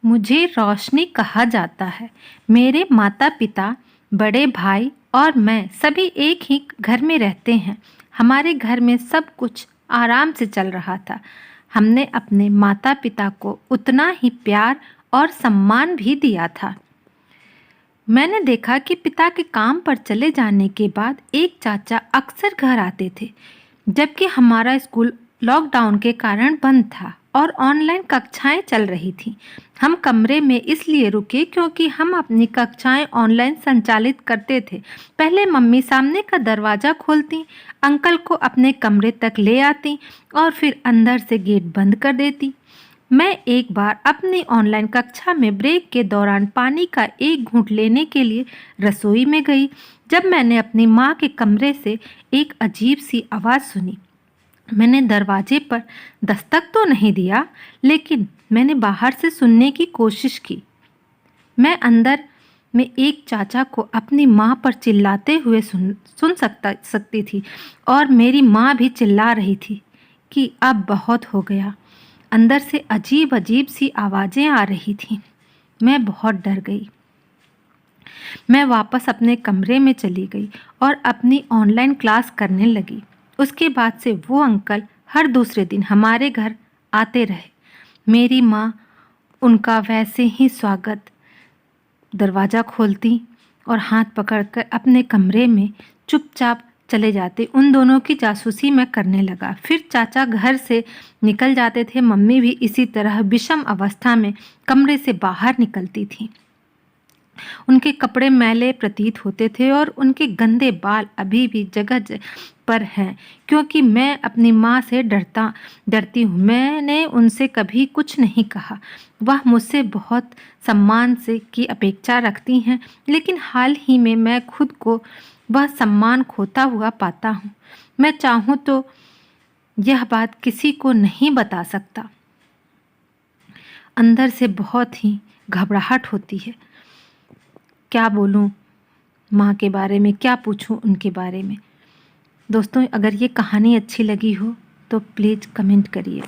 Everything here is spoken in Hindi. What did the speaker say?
मुझे रोशनी कहा जाता है। मेरे माता पिता, बड़े भाई और मैं सभी एक ही घर में रहते हैं। हमारे घर में सब कुछ आराम से चल रहा था। हमने अपने माता पिता को उतना ही प्यार और सम्मान भी दिया था। मैंने देखा कि पिता के काम पर चले जाने के बाद एक चाचा अक्सर घर आते थे, जबकि हमारा स्कूल लॉकडाउन के कारण बंद था और ऑनलाइन कक्षाएं चल रही थीं। हम कमरे में इसलिए रुके क्योंकि हम अपनी कक्षाएं ऑनलाइन संचालित करते थे। पहले मम्मी सामने का दरवाज़ा खोलती, अंकल को अपने कमरे तक ले आती और फिर अंदर से गेट बंद कर देती। मैं एक बार अपनी ऑनलाइन कक्षा में ब्रेक के दौरान पानी का एक घूंट लेने के लिए रसोई में गई, जब मैंने अपनी माँ के कमरे से एक अजीब सी आवाज़ सुनी। मैंने दरवाजे पर दस्तक तो नहीं दिया, लेकिन मैंने बाहर से सुनने की कोशिश की। मैं अंदर में एक चाचा को अपनी माँ पर चिल्लाते हुए सुन सकती थी और मेरी माँ भी चिल्ला रही थी कि अब बहुत हो गया। अंदर से अजीब अजीब सी आवाज़ें आ रही थीं। मैं बहुत डर गई। मैं वापस अपने कमरे में चली गई और अपनी ऑनलाइन क्लास करने लगी। उसके बाद से वो अंकल हर दूसरे दिन हमारे घर आते रहे। मेरी माँ उनका वैसे ही स्वागत, दरवाज़ा खोलती और हाथ पकड़कर अपने कमरे में चुपचाप चले जाते। उन दोनों की जासूसी मैं करने लगा। फिर चाचा घर से निकल जाते थे। मम्मी भी इसी तरह विषम अवस्था में कमरे से बाहर निकलती थी। उनके कपड़े मैले प्रतीत होते थे और उनके गंदे बाल अभी भी जगह पर हैं, क्योंकि मैं अपनी माँ से डरती हूँ। मैंने उनसे कभी कुछ नहीं कहा। वह मुझसे बहुत सम्मान से की अपेक्षा रखती हैं, लेकिन हाल ही में मैं खुद को वह सम्मान खोता हुआ पाता हूँ। मैं चाहूँ तो यह बात किसी को नहीं बता सकता। अंदर से बहुत ही घबराहट होती है। क्या बोलूं माँ के बारे में, क्या पूछूं उनके बारे में। दोस्तों, अगर ये कहानी अच्छी लगी हो तो प्लीज़ कमेंट करिए।